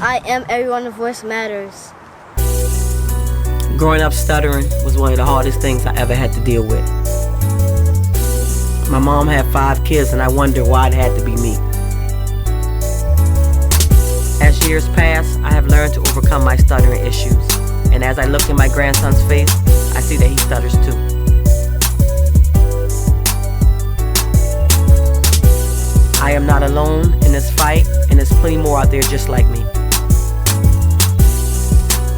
I am everyone's voice matters. Growing up stuttering was one of the hardest things I ever had to deal with. My mom had 5 kids and I wonder why it had to be me. As years pass, I have learned to overcome my stuttering issues. And as I look in my grandson's face, I see that he stutters too. I am not alone in this fight, and there's plenty more out there just like me.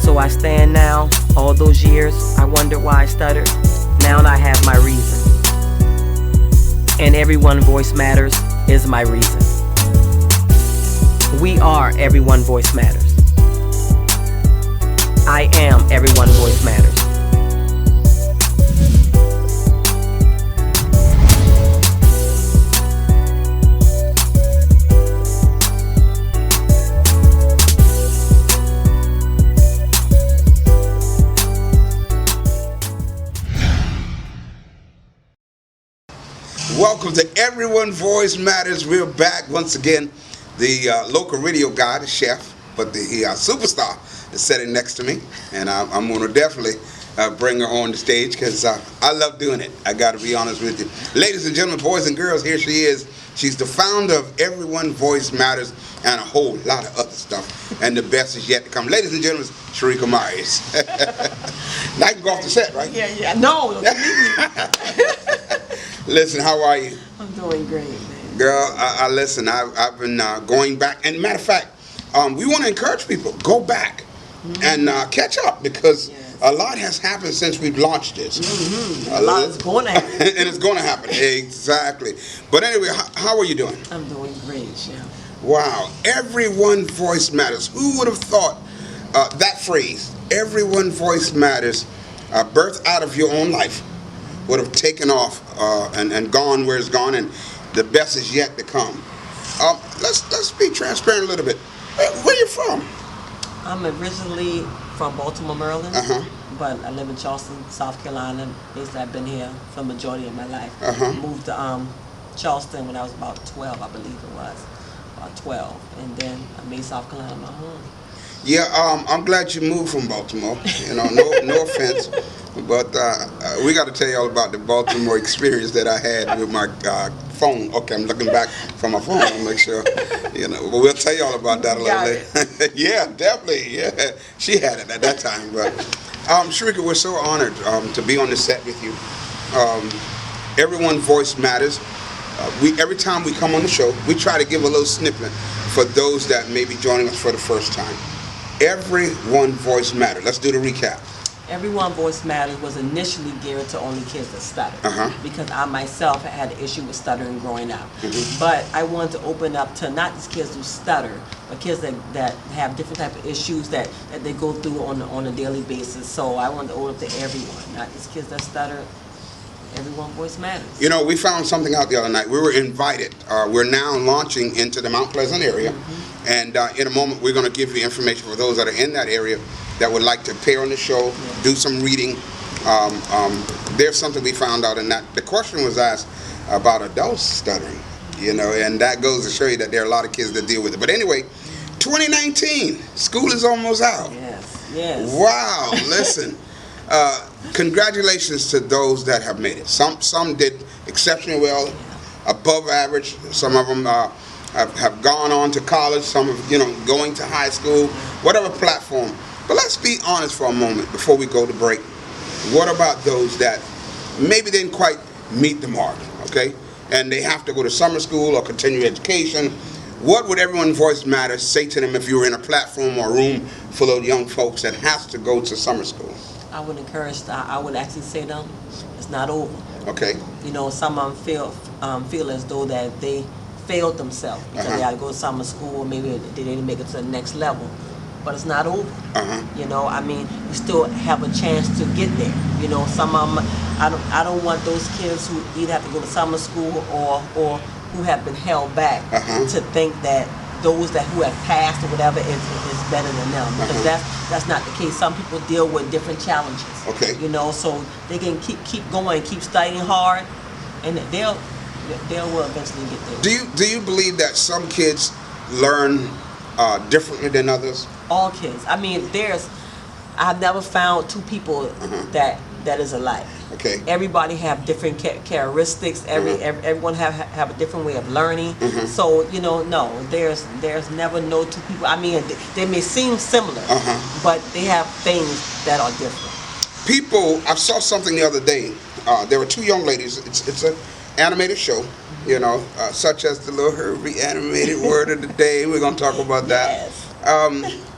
So I stand now, all those years, I wonder why I stuttered. Now I have my reason. And everyone voice matters is my reason. We are everyone voice matters. I am everyone voice matters. Welcome to Everyone Voice Matters. We're back once again. The local radio guy, the chef, but the superstar is sitting next to me, and I'm going to definitely bring her on the stage because I love doing it. I got to be honest with you. Ladies and gentlemen, boys and girls, here she is. She's the founder of Everyone Voice Matters and a whole lot of other stuff. And the best is yet to come. Ladies and gentlemen, Sharika Myers. Now I can go off the set, right? Yeah. No. Listen, how are you? I'm doing great, man. Girl, I listen. I've been going back, and matter of fact, we want to encourage people go back and catch up because a lot has happened since we've launched this. A lot is going to happen, and it's going to happen exactly. But anyway, how are you doing? I'm doing great, Chef. Wow, everyone voice matters. Who would have thought that phrase, "Everyone voice matters," birthed out of your own life, would have taken off and gone where it's gone, and the best is yet to come. Let's be transparent a little bit. Where you from? I'm originally from Baltimore, Maryland, but I live in Charleston, South Carolina. Basically, I've been here for the majority of my life. Moved to Charleston when I was about 12, I believe it was, about 12, and then I made South Carolina my home. Yeah, I'm glad you moved from Baltimore. You know, no offense, but we got to tell you all about the Baltimore experience that I had with my phone. Okay, I'm looking back from my phone to make sure, you know. But we'll tell you all about that a little later. Yeah, definitely. Yeah, she had it at that time. But Sharika, we're so honored to be on the set with you. Everyone voice matters. Every time we come on the show, we try to give a little snippet for those that may be joining us for the first time. Everyone voice matters. Let's do the recap. Everyone Voice Matters was initially geared to only kids that stutter because I myself had an issue with stuttering growing up. But I wanted to open up to not just kids who stutter, but kids that have different type of issues that they go through on a daily basis. So I wanted to open up to everyone, not just kids that stutter. Everyone voice matters. You know, we found something out the other night. We were invited. We're now launching into the Mount Pleasant area. And in a moment, we're going to give you information for those that are in that area that would like to appear on the show, do some reading. There's something we found out in that. The question was asked about adults stuttering, you know, and that goes to show you that there are a lot of kids that deal with it. But anyway, 2019, school is almost out. Yes. Wow, listen. Congratulations to those that have made it. Some did exceptionally well, above average. Some of them have gone on to college. Some of going to high school, whatever platform. But let's be honest for a moment before we go to break. What about those that maybe didn't quite meet the mark, okay? And they have to go to summer school or continue education. What would Everyone Voice Matters say to them if you were in a platform or a room full of young folks that has to go to summer school? I would encourage. I would actually say to them, it's not over. Okay. You know, some of them feel as though that they failed themselves because they had to go to summer school, or maybe they didn't make it to the next level. But it's not over. You know, I mean, you still have a chance to get there. You know, some of them, I don't want those kids who either have to go to summer school or who have been held back to think that those who have passed or whatever is better than them, because that's not the case. Some people deal with different challenges. Okay. You know, so they can keep going, keep studying hard, and they will eventually get there. Do you believe that some kids learn differently than others? All kids. I mean, I've never found two people that is alike. Okay. Everybody have different characteristics. Everyone have a different way of learning. So no, there's never no two people. I mean, they may seem similar, but they have things that are different. People, I saw something the other day. There were two young ladies. It's an animated show, such as the Little Herbie animated word of the day. We're gonna talk about that. Yes.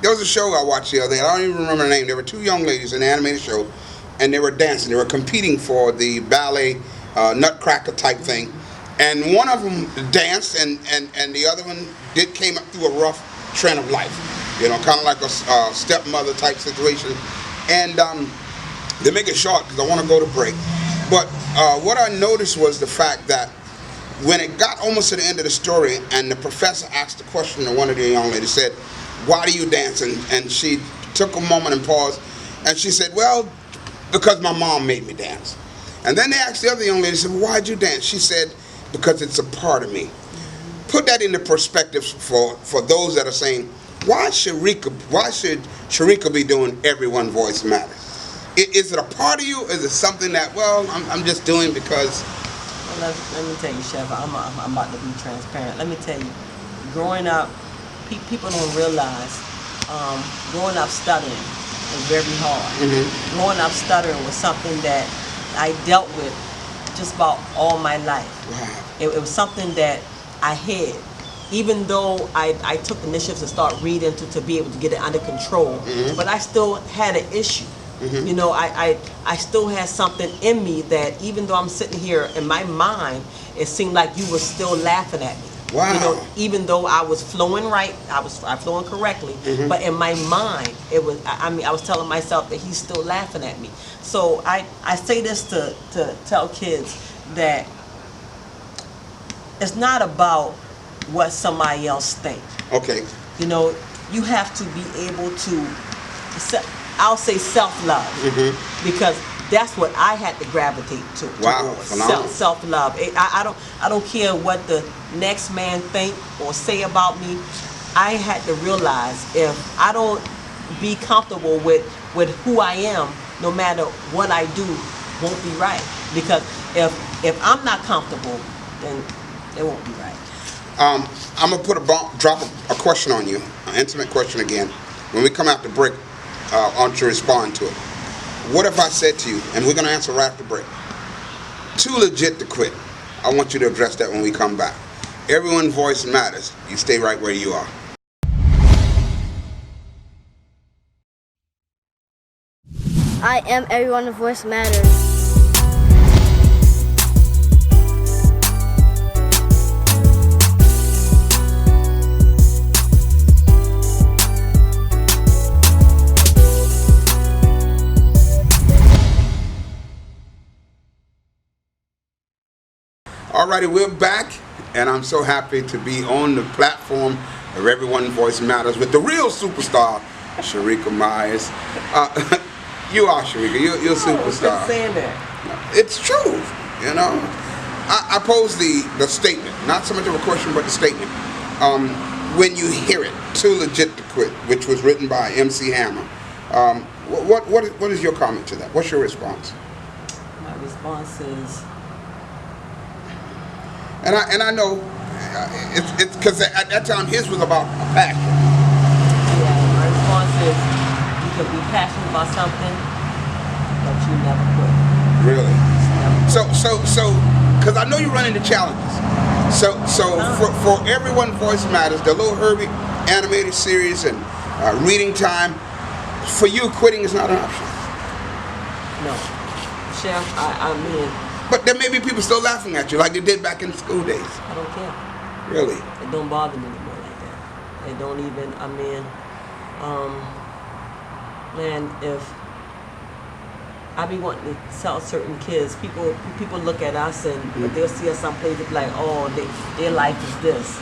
There was a show I watched the other day. I don't even remember the name. There were two young ladies in an animated show, and they were dancing. They were competing for the ballet Nutcracker type thing. And one of them danced, and the other one came up through a rough trend of life, kind of like a stepmother type situation. And they make it short because I want to go to break. But what I noticed was the fact that when it got almost to the end of the story, and the professor asked the question to one of the young ladies, said, "Why do you dance?" And she took a moment and paused, and she said, "Well, because my mom made me dance." And then they asked the other young lady, said, "Well, why'd you dance?" She said, "Because it's a part of me." Put that into perspective for those that are saying, why should Sharika be doing Everyone Voice Matters? Is it a part of you? Is it something that, well, I'm just doing because... Well, let me tell you, Chef, I'm about to be transparent. Let me tell you, growing up, people don't realize, growing up stuttering was very hard. Growing up stuttering was something that I dealt with just about all my life. Wow. It was something that I hid. Even though I took initiatives to start reading to be able to get it under control, but I still had an issue. I still had something in me that even though I'm sitting here in my mind, it seemed like you were still laughing at me. Wow. Even though I was flowing right, I was flowing correctly, but in my mind, it was. I was telling myself that he's still laughing at me. So I say this to tell kids that it's not about what somebody else thinks. Okay. You have to be able to. I'll say self-love, because that's what I had to gravitate to. Wow, phenomenal. Self-love. I don't care what the next man think or say about me. I had to realize if I don't be comfortable with who I am, no matter what I do, won't be right. Because if I'm not comfortable, then it won't be right. I'm gonna drop a question on you, an intimate question again. When we come out to break, I want you to respond to it. What if I said to you, and we're gonna answer right after break, too legit to quit? I want you to address that when we come back. Everyone's voice matters. You stay right where you are. I am Everyone's Voice Matters. Alrighty, we're back, and I'm so happy to be on the platform of Everyone's Voice Matters with the real superstar, Sharika Myers. You are, Sharika. You're a superstar. Quit saying that. It's true, I pose the statement, not so much of a question, but the statement. When you hear it, Too Legit to Quit, which was written by MC Hammer, what is your comment to that? What's your response? My response is... And I know it's because at that time his was about a passion. Yeah, my response is you can be passionate about something, but you never quit. Really? So, because I know you run into challenges. So for Everyone Voice Matters, the Little Herbie animated series and reading time, for you quitting is not an option. No, Chef, I mean. But there may be people still laughing at you like they did back in the school days. I don't care. Really? It don't bother me anymore like that. It don't even, man, if I be wanting to tell certain kids, people look at us and they'll see us someplace and be like, oh, their life is this,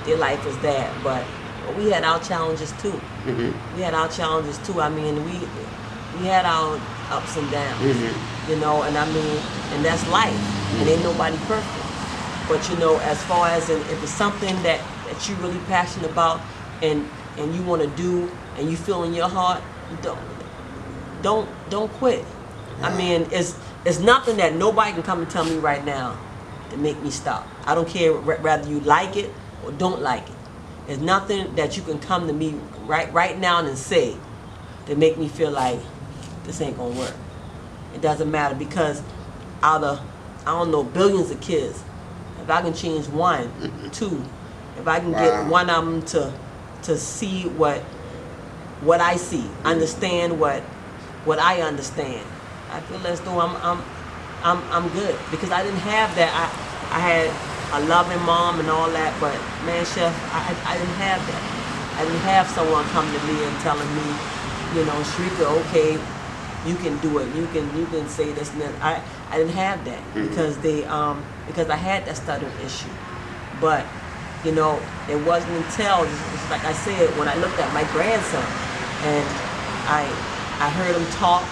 their life is that. But we had our challenges too. We had our challenges too. I mean, we had our ups and downs, and that's life, and ain't nobody perfect. But as far as if it's something that you're really passionate about, and you want to do, and you feel in your heart, don't quit. I mean, it's nothing that nobody can come and tell me right now to make me stop. I don't care whether you like it or don't like it. There's nothing that you can come to me right now and say to make me feel like this ain't gonna work. It doesn't matter, because out of, I don't know, billions of kids, if I can change one, two, if I can get one of them to see what I see, understand what I understand, I feel as though I'm good, because I didn't have that. I had a loving mom and all that, but man, Chef, I didn't have that. I didn't have someone come to me and telling me, you know, Shrika, okay, you can do it. You can say this and that. I didn't have that because because I had that stuttering issue. But you know, it wasn't until, just like I said, when I looked at my grandson and I heard him talk,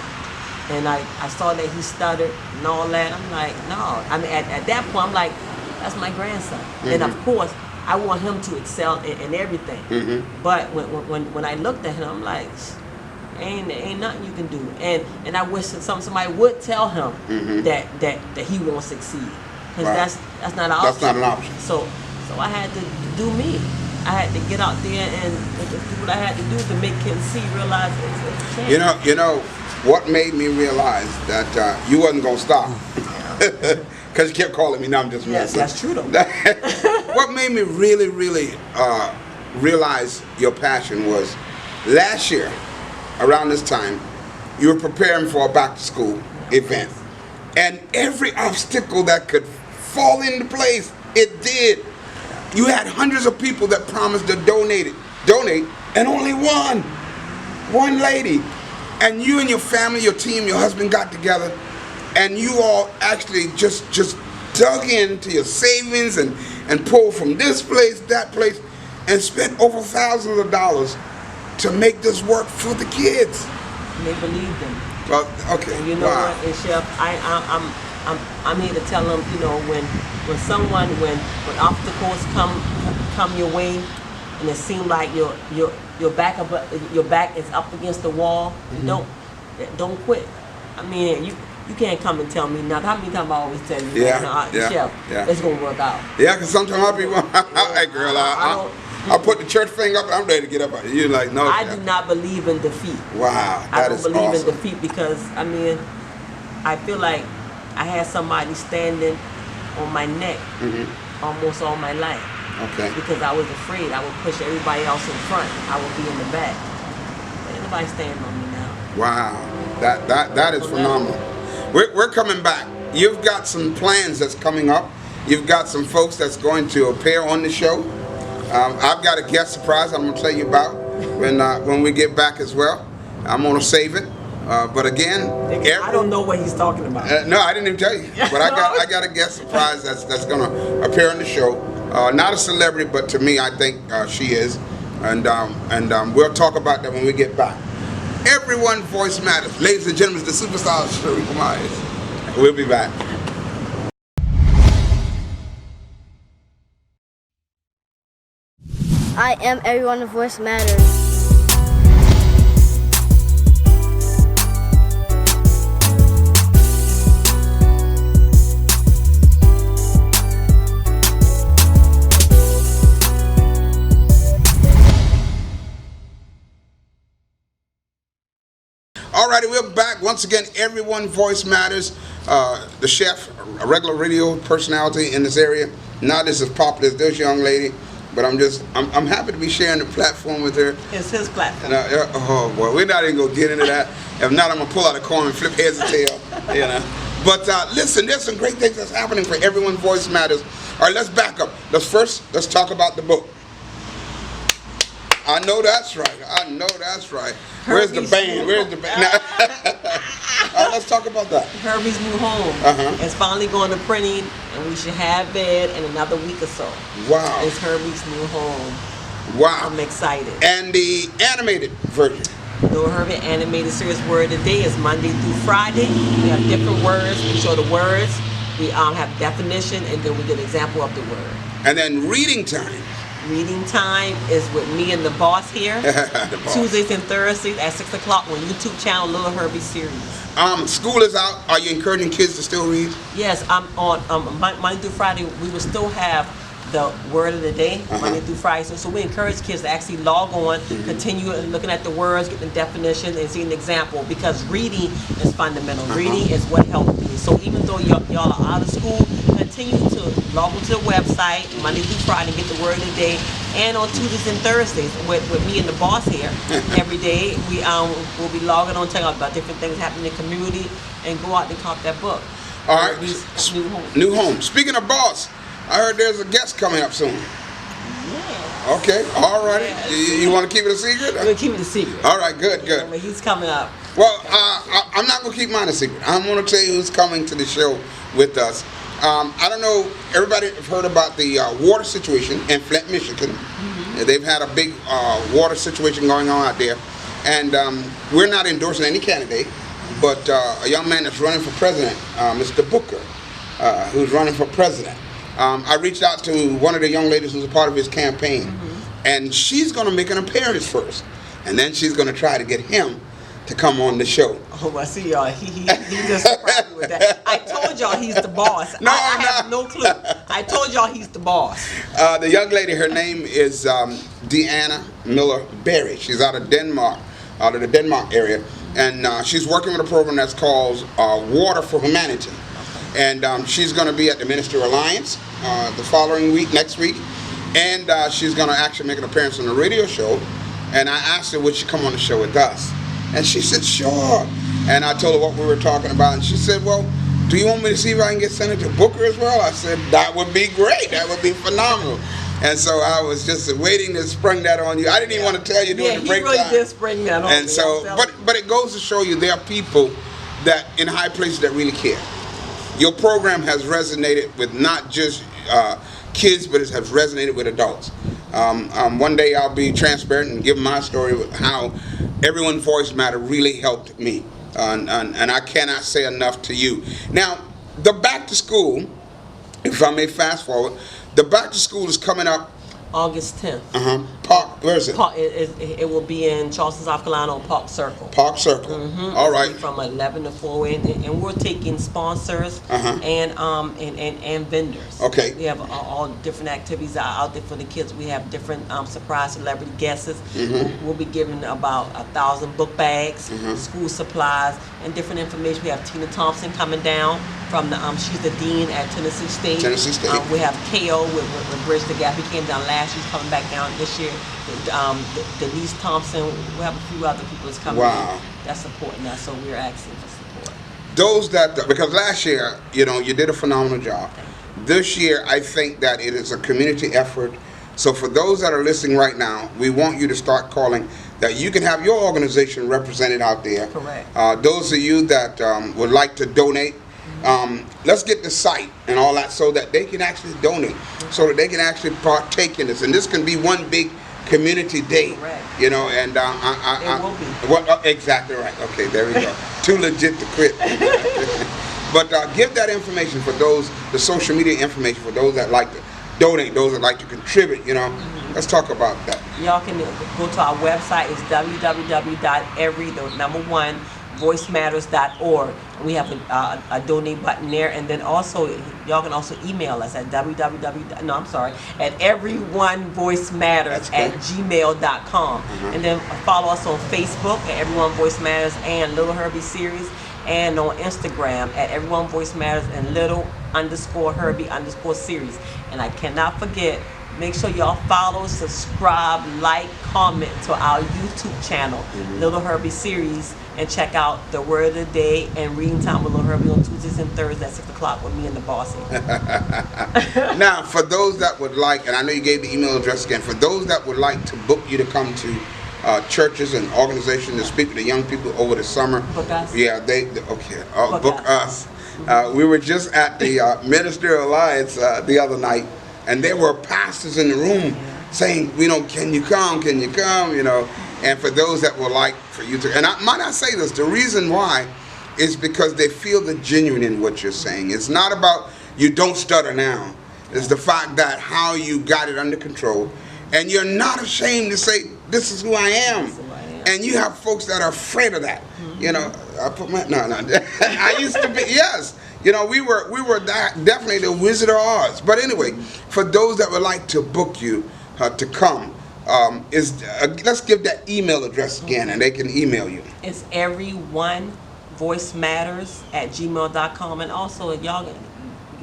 and I saw that he stuttered and all that. I'm like, no. I mean, at that point, I'm like, that's my grandson. And of course, I want him to excel in everything. But when I looked at him, I'm like, ain't nothing you can do. And I wish that somebody would tell him that he won't succeed, because that's not an option. That's not an option. So I had to do me. I had to get out there and do what I had to do to make him realize it's a chance. You know what made me realize that you wasn't gonna stop, because you kept calling me. Now I'm just messing. Yes, that's true though. What made me really realize your passion was last year around this time you were preparing for a back to school event, and every obstacle that could fall into place, it did. You had hundreds of people that promised to donate, and only one lady. And you and your family, your team, your husband got together, and you all actually just dug into your savings and pulled from this place, that place, and spent over thousands of dollars to make this work for the kids. And they believed in me. Well, okay. And you know what, and Chef, I'm here to tell them, you know, when obstacles come your way, and it seems like your back is up against the wall, don't quit. I mean, you can't come and tell me nothing. How many times I always tell you, Chef, it's gonna work out. Yeah, because sometimes I'll be, hey girl, I'll put the church thing up and I'm ready to get up. You're like, no. I do not believe in defeat. Wow, I don't believe in defeat, because I mean, I feel like I had somebody standing on my neck almost all my life. Okay. Because I was afraid. I would push everybody else in front. I would be in the back. But ain't nobody standing on me now. Wow, that is phenomenal. We're coming back. You've got some plans that's coming up. You've got some folks that's going to appear on the show. I've got a guest surprise I'm going to tell you about when we get back as well. I'm going to save it. But again, I don't know what he's talking about. No, I didn't even tell you. But I got a guest surprise that's going to appear on the show. Not a celebrity, but to me, I think she is. And we'll talk about that when we get back. Everyone's voice matters. Ladies and gentlemen, the superstar Sharika Myers. We'll be back. I am everyone's voice matters. Alrighty, we're back. Once again, everyone voice matters. The chef, a regular radio personality in this area, not as popular as this young lady, but I'm happy to be sharing the platform with her. It's his platform. Oh boy, we're not even gonna get into that. If not, I'm gonna pull out a coin and flip heads and tail. You know. But listen, there's some great things that's happening for Everyone Voice Matters. All right, let's back up. Let's talk about the book. I know that's right. I know that's right. Where's the band? Where's the band? All right, let's talk about that. Herbie's New Home. It's finally going to printing, and we should have it in another week or so. Wow. It's Herbie's New Home. Wow. I'm excited. And the animated version. The Herbie animated series word of the day is Monday through Friday. We have different words. We show the words. We have definition, and then we get an example of the word. And then reading time. Reading time is with me and the boss here. The boss. Tuesdays and Thursdays at 6 o'clock on YouTube channel Little Herbie Series. School is out. Are you encouraging kids to still read? Yes, I'm on Monday through Friday. We will still have the word of the day, Monday through Friday. So we encourage kids to actually log on, continue looking at the words, getting the definition, and seeing an example, because reading is fundamental. Reading is what helps me. So even though y'all are out of school, continue to log onto the website Monday through Friday and get the word of the day. And on Tuesdays and Thursdays with me and the boss here, every day we will be logging on, talking about different things happening in the community, and go out and cop that book. All right. New homes. New home. Speaking of boss, I heard there's a guest coming up soon. Yeah. Okay, all right. Yes. You want to keep it a secret? We'll keep it a secret. All right, good, good. But he's coming up. Well, I'm not going to keep mine a secret. I'm going to tell you who's coming to the show with us. I don't know, everybody have heard about the water situation in Flint, Michigan. They've had a big water situation going on out there. And we're not endorsing any candidate, but a young man that's running for president, Mr. Booker, who's running for president. I reached out to one of the young ladies who's a part of his campaign, and she's going to make an appearance first, and then she's going to try to get him to come on the show. Oh, I see y'all. He just surprised me with that. I told y'all he's the boss. I have no clue. I told y'all he's the boss. The young lady, her name is Deanna Miller Berry. She's out of Denmark, out of the Denmark area, and she's working with a program that's called Water for Humanity. And she's going to be at the Minister Alliance the following week, next week, and she's going to actually make an appearance on the radio show. And I asked her would she come on the show with us, and she said sure. And I told her what we were talking about, and she said, well, do you want me to see if I can get Senator Booker as well? I said that would be great, that would be phenomenal. And so I was just waiting to spring that on you. I didn't even want to tell you during the break time. Yeah, he really did spring that on and me. so, but it goes to show you there are people that in high places that really care. Your program has resonated with not just kids, but it has resonated with adults. One day I'll be transparent and give my story with how Everyone Voice Matter really helped me. And I cannot say enough to you. Now, the back to school, if I may fast forward, the back to school is coming up August 10th. Park, where is it? It will be in Charleston, South Carolina on Park Circle. Park Circle. All right. From 11 to 4, and we're taking sponsors and vendors. Okay. We have all different activities out there for the kids. We have different surprise celebrity guests. We'll be giving about 1,000 book bags, school supplies, and different information. We have Tina Thompson coming down from the she's the dean at Tennessee State. Tennessee State. We have KO with Bridge the Gap. He came down last year. He's coming back down this year. Denise Thompson. We have a few other people that's coming in that's supporting us. So we're asking for support. Those that, because last year, you know, you did a phenomenal job. This year, I think that it is a community effort. So for those that are listening right now, we want you to start calling that you can have your organization represented out there. Correct. Those of you that would like to donate, let's get the site and all that so that they can actually donate, so that they can actually partake in this. And this can be one big community day. Correct. You know, and It will be. What, exactly right. Okay, there we go. Too legit to quit. But give that information for those, the social media information for those that like to donate, those that like to contribute, you know. Let's talk about that. Y'all can go to our website. It's www.voicematters.org. We have a donate button there, and then also y'all can also email us at everyonevoicematters@gmail.com. And then follow us on Facebook at Everyone Voice Matters and Little Herbie Series, and on Instagram at Everyone Voice Matters and Little_Herbie_Series. And I cannot forget, make sure y'all follow, subscribe, like, comment to our YouTube channel, Little Herbie Series, and check out the Word of the Day and Reading Time with Little Herbie on Tuesdays and Thursdays at 6 o'clock with me and the bossy. Now, for those that would like, and I know you gave the email address again, for those that would like to book you to come to churches and organizations to speak to the young people over the summer. Book us? Yeah, book us. We were just at the Ministerial Alliance the other night, and there were pastors in the room saying, you know, can you come, you know. And for those that would like for you to, and I might not say this, the reason why is because they feel the genuine in what you're saying. It's not about you don't stutter now. It's the fact that how you got it under control, And you're not ashamed to say, this is who I am. This is who I am. And you have folks that are afraid of that. You know, I put my, no. I used to be, yes. You know, we were definitely the Wizard of Oz. But anyway, for those that would like to book you to come, let's give that email address again, and they can email you. It's everyonevoicematters@gmail.com, and also y'all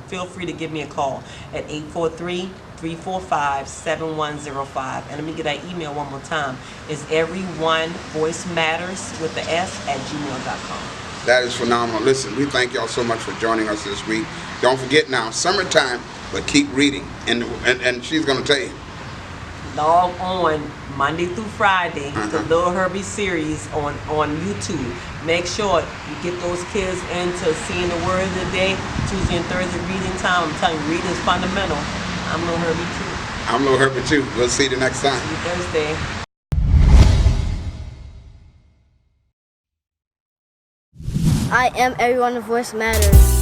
feel free to give me a call at 843-345-7105. And let me get that email one more time. It's everyonevoicematters with the s@gmail.com. That is phenomenal. Listen, we thank y'all so much for joining us this week. Don't forget now, summertime, but keep reading. And she's going to tell you. Log on Monday through Friday to Little Herbie series on YouTube. Make sure you get those kids into seeing the word of the day, Tuesday and Thursday reading time. I'm telling you, reading is fundamental. I'm Little Herbie too. I'm Little Herbie too. We'll see you the next time. See you Thursday. I am everyone. The voice matters.